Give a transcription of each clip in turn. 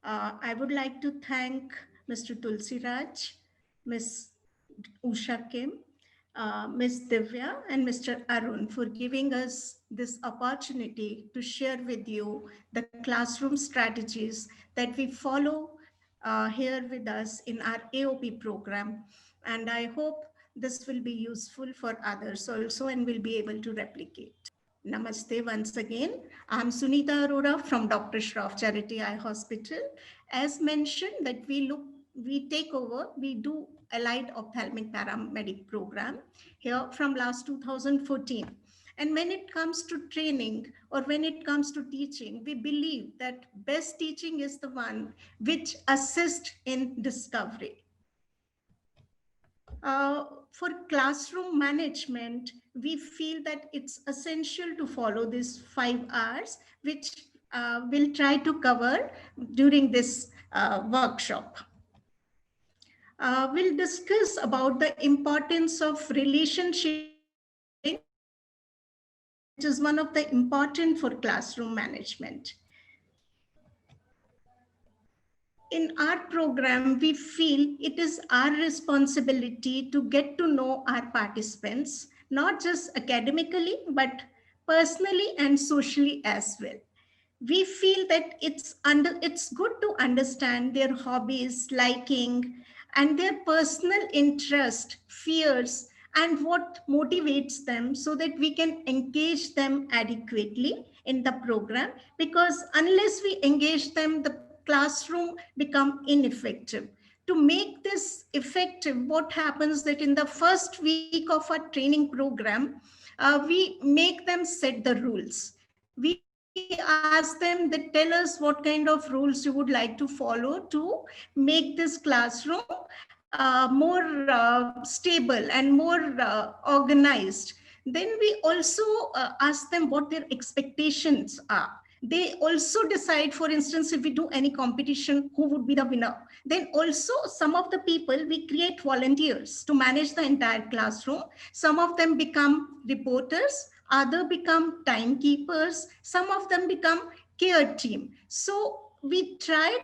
I would like to thank Mr. Tulsi Raj, Ms. Usha Kim, Ms. Divya, and Mr. Arun for giving us this opportunity to share with you the classroom strategies that we follow here with us in our AOP program. And I hope this will be useful for others also and will be able to replicate. Namaste once again. I'm Sunita Arora from Dr. Shroff Charity Eye Hospital. As mentioned that we take over, we do allied ophthalmic paramedic program here from last 2014. And when it comes to training or when it comes to teaching, we believe that best teaching is the one which assists in discovery. For classroom management, we feel that it's essential to follow these 5 Rs, which we'll try to cover during this workshop. We'll discuss about the importance of relationship building, which is one of the important for classroom management. In our program, we feel it is our responsibility to get to know our participants, not just academically, but personally and socially as well. We feel that it's good to understand their hobbies, liking, and their personal interest, fears, and what motivates them so that we can engage them adequately in the program, because unless we engage them, the classroom become ineffective. To make this effective, what happens that in the first week of our training program, we make them set the rules. We ask them that tell us what kind of rules you would like to follow to make this classroom more stable and more organized. Then we also ask them what their expectations are. They also decide, for instance, if we do any competition, who would be the winner. Then also some of the people, we create volunteers to manage the entire classroom. Some of them become reporters, other become timekeepers, some of them become care team. So we try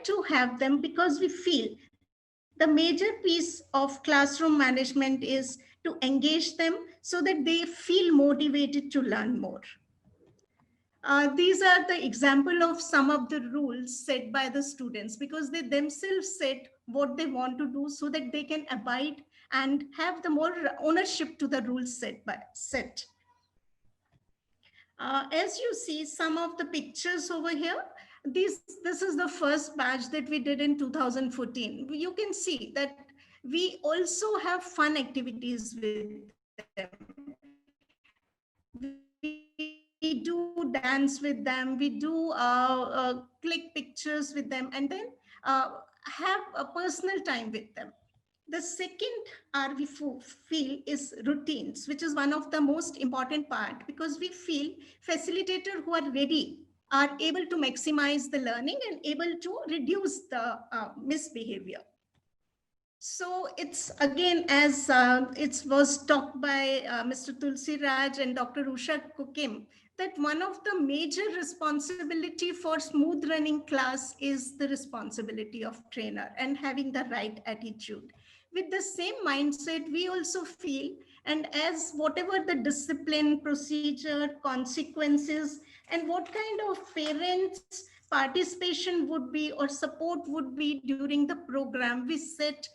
to have them because we feel the major piece of classroom management is to engage them so that they feel motivated to learn more. These are the example of some of the rules set by the students, because they themselves set what they want to do so that they can abide and have the more ownership to the rules set. As you see some of the pictures over here, this is the first batch that we did in 2014. You can see that we also have fun activities with them. We do dance with them, we do click pictures with them, and then have a personal time with them. The second R we feel is routines, which is one of the most important part, because we feel facilitator who are ready are able to maximize the learning and able to reduce the misbehavior. So it's again, as it was talked by Mr. Tulsi Raj and Dr. Usha Kim, that one of the major responsibility for smooth running class is the responsibility of trainer and having the right attitude. With the same mindset, we also feel, and as whatever the discipline, procedure, consequences, and what kind of parents participation would be or support would be during the program, we set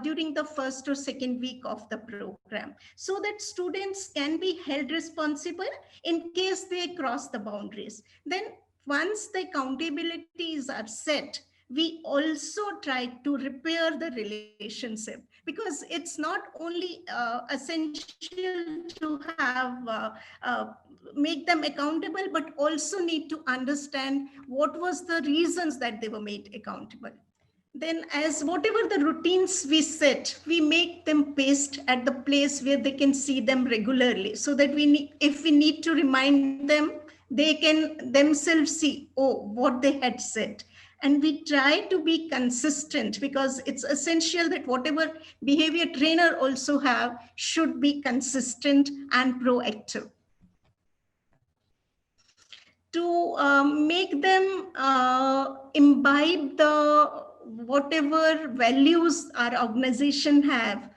during the first or second week of the program, so that students can be held responsible in case they cross the boundaries. Then once the accountabilities are set, we also try to repair the relationship, because it's not only essential to have make them accountable, but also need to understand what was the reasons that they were made accountable. Then as whatever the routines we set, we make them paste at the place where they can see them regularly, so that if we need to remind them, they can themselves see, oh, what they had said. And we try to be consistent, because it's essential that whatever behavior trainer also have should be consistent and proactive. To make them imbibe the whatever values our organization have.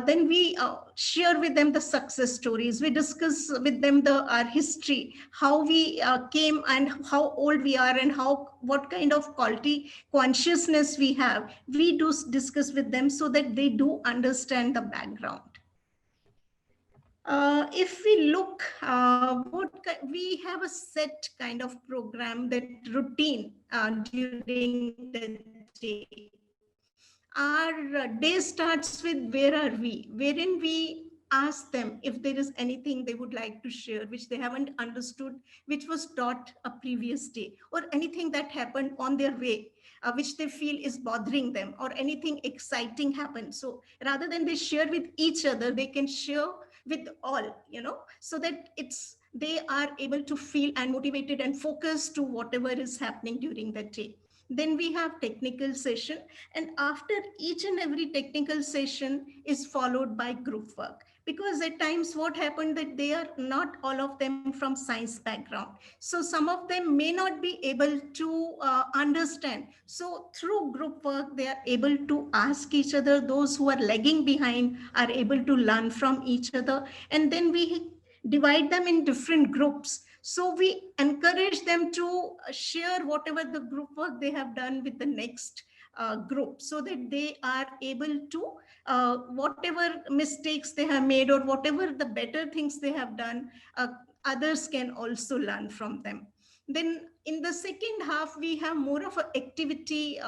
Then we share with them the success stories. We discuss with them our history, how we came and how old we are, and what kind of quality consciousness we have. We do discuss with them so that they do understand the background. If we look, we have a set kind of program, that routine during the day. Our day starts with where are we, wherein we ask them if there is anything they would like to share which they haven't understood, which was taught a previous day, or anything that happened on their way, which they feel is bothering them, or anything exciting happened. So rather than they share with each other, they can share with all, so that they are able to feel and motivated and focused to whatever is happening during the day. Then we have technical session, and after each and every technical session is followed by group work, because at times what happened that they are not all of them from science background, so some of them may not be able to understand. So through group work they are able to ask each other. Those who are lagging behind are able to learn from each other, and then we divide them in different groups. So we encourage them to share whatever the group work they have done with the next group, so that they are able to whatever mistakes they have made, or whatever the better things they have done, others can also learn from them. Then in the second half we have more of a activity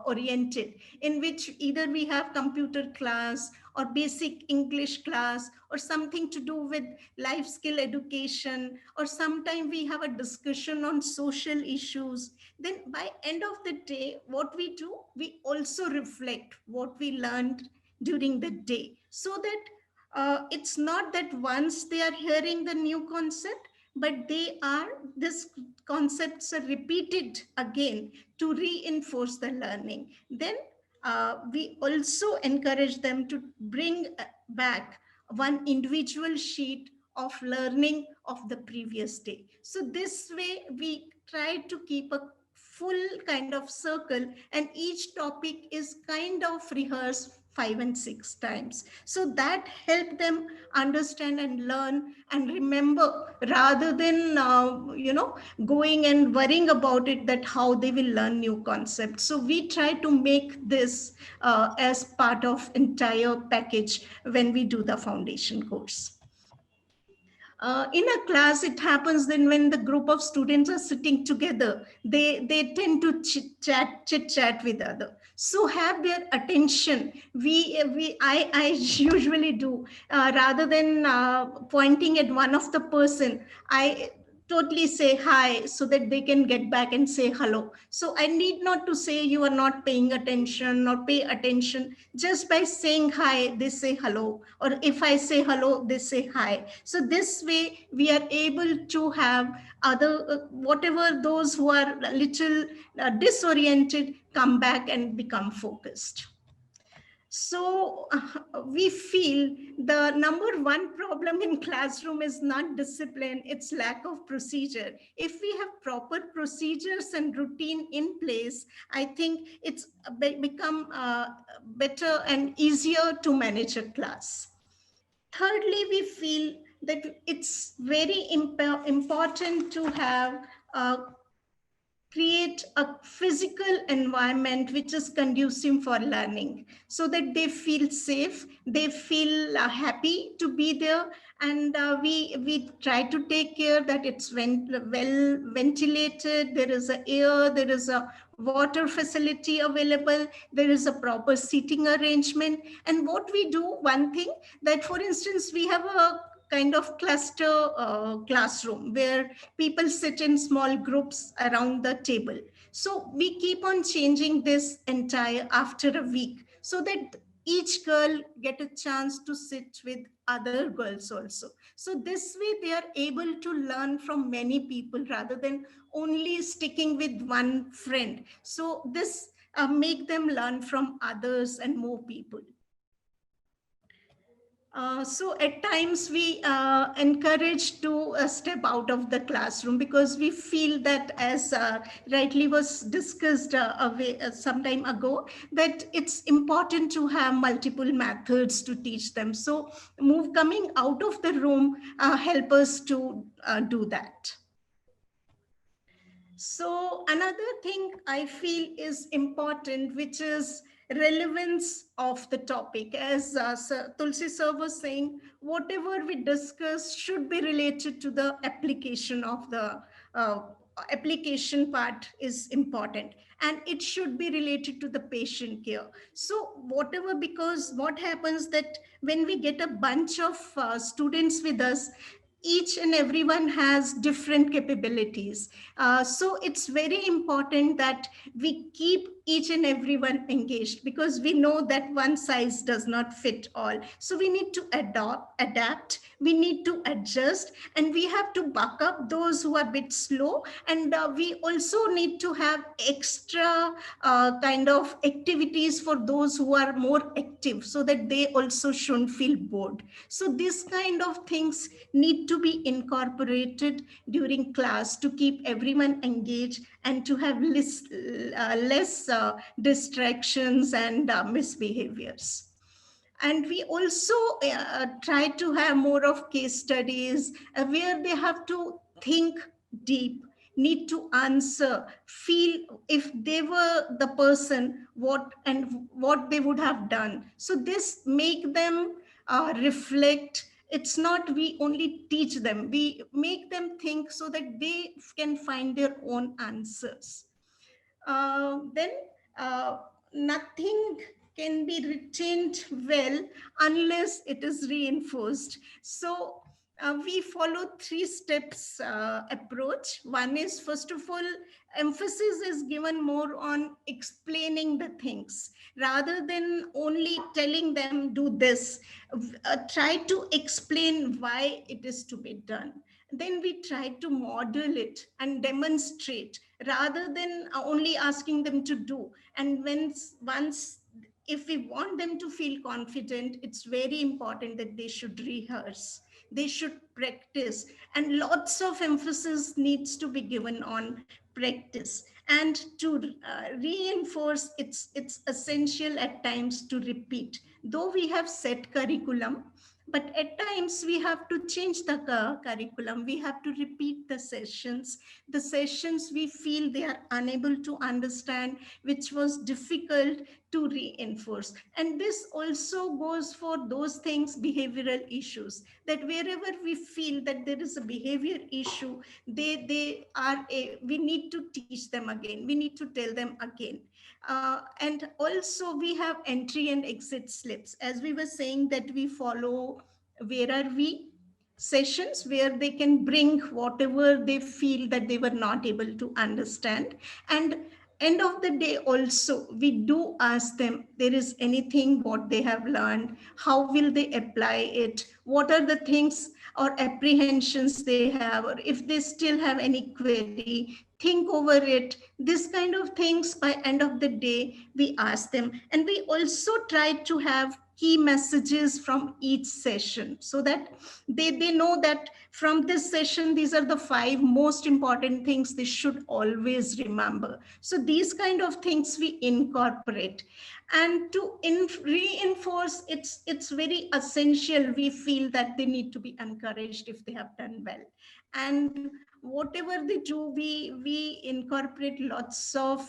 oriented, in which either we have computer class, or basic English class, or something to do with life skill education, or sometime we have a discussion on social issues. Then by end of the day, what we do, we also reflect what we learned during the day, so that it's not that once they are hearing the new concept, but this concepts are repeated again to reinforce the learning. Then we also encourage them to bring back one individual sheet of learning of the previous day. So this way we try to keep a full kind of circle, and each topic is kind of rehearsed 5 and 6 times, so that help them understand and learn and remember, rather than going and worrying about it, that how they will learn new concepts. So we try to make this as part of entire package when we do the foundation course. In a class, it happens then when the group of students are sitting together, they tend to chit chat with other. So have their attention. I usually do, rather than pointing at one of the person, I totally say hi, so that they can get back and say hello. So I need not to say you are not paying attention or pay attention. Just by saying hi, they say hello, or if I say hello, they say hi. So this way we are able to have other whatever those who are a little disoriented come back and become focused. So we feel the number one problem in classroom is not discipline, it's lack of procedure. If we have proper procedures and routine in place, I think it's become better and easier to manage a class. Thirdly, we feel that it's very important to have create a physical environment which is conducive for learning, so that they feel safe, they feel happy to be there. And we try to take care that it's well ventilated, there is a air, there is a water facility available, there is a proper seating arrangement. And what we do, one thing, that for instance we have a kind of cluster classroom where people sit in small groups around the table. So we keep on changing this entire after a week, so that each girl get a chance to sit with other girls also. So this way they are able to learn from many people rather than only sticking with one friend. So this make them learn from others and more people. So at times we encourage to step out of the classroom because we feel that, as rightly was discussed some time ago, that it's important to have multiple methods to teach them. So coming out of the room help us to do that. So another thing I feel is important, which is relevance of the topic. As Tulsi sir was saying, whatever we discuss should be related to the application of the uh, application part is important, and it should be related to the patient care. So whatever, because what happens that when we get a bunch of students with us, each and everyone has different capabilities. So it's very important that we keep each and everyone engaged, because we know that one size does not fit all. So we need to adapt, we need to adjust, and we have to back up those who are a bit slow. And we also need to have extra kind of activities for those who are more active, so that they also shouldn't feel bored. So these kind of things need to be incorporated during class to keep everyone engaged and to have less distractions and misbehaviors. And we also try to have more of case studies where they have to think deep, need to answer, feel if they were the person, what they would have done. So this make them reflect. It's not we only teach them, we make them think so that they can find their own answers. Then nothing can be retained well unless it is reinforced. So we follow three steps approach. One is, first of all, emphasis is given more on explaining the things rather than only telling them do this. Try to explain why it is to be done. Then we try to model it and demonstrate rather than only asking them to do. And once, if we want them to feel confident, it's very important that they should rehearse, they should practice, and lots of emphasis needs to be given on practice. And to reinforce, it's essential at times to repeat. Though we have set curriculum, but at times we have to change the curriculum, we have to repeat the sessions we feel they are unable to understand, which was difficult to reinforce. And this also goes for those things, behavioral issues, that wherever we feel that there is a behavior issue, we need to teach them again, we need to tell them again. And also we have entry and exit slips, as we were saying, that we follow where are we sessions where they can bring whatever they feel that they were not able to understand. And end of the day also we do ask them, there is anything what they have learned, how will they apply it, what are the things or apprehensions they have, or if they still have any query, think over it. This kind of things, by end of the day we ask them. And we also try to have key messages from each session, so that they know that from this session these are the 5 most important things they should always remember. So these kind of things we incorporate. And to reinforce, it's very essential, we feel that they need to be encouraged if they have done well. And whatever they do, we incorporate lots of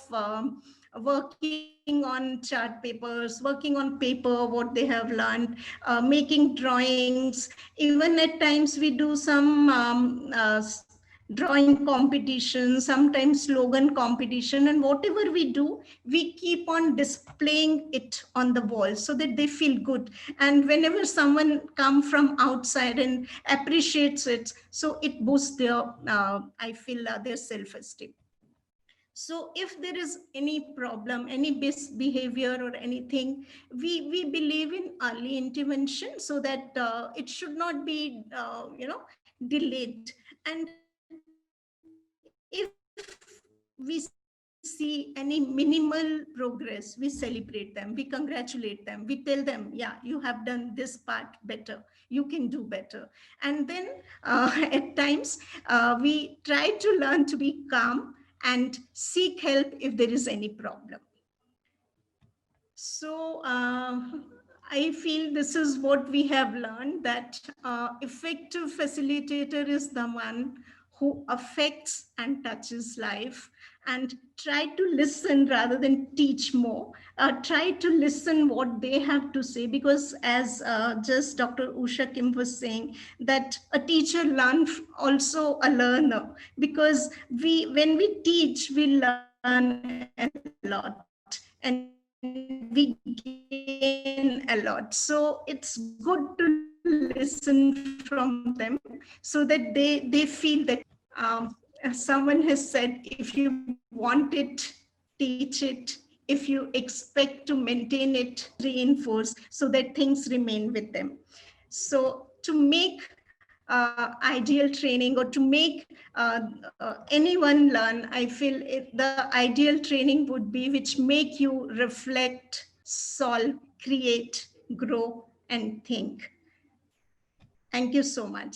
working on chart papers, working on paper what they have learned, making drawings. Even at times we do some drawing competition, sometimes slogan competition, and whatever we do, we keep on displaying it on the wall so that they feel good. And whenever someone come from outside and appreciates it, so it boosts their I feel their self-esteem. So if there is any problem, any misbehavior or anything, we believe in early intervention, so that it should not be delayed. And if we see that see any minimal progress, we celebrate them, we congratulate them, we tell them, yeah, you have done this part better, you can do better. And then at times we try to learn to be calm and seek help if there is any problem. So I feel this is what we have learned, that effective facilitator is the one who affects and touches life, and try to listen rather than teach more. Try to listen what they have to say, because as just Dr. Usha Kim was saying, that a teacher learns also a learner, because when we teach, we learn a lot and we gain a lot. So it's good to listen from them, so that they feel that someone has said, if you want it, teach it. If you expect to maintain it, reinforce, so that things remain with them. So to make ideal training, or to make anyone learn, I feel the ideal training would be which make you reflect, solve, create, grow, and think. Thank you so much.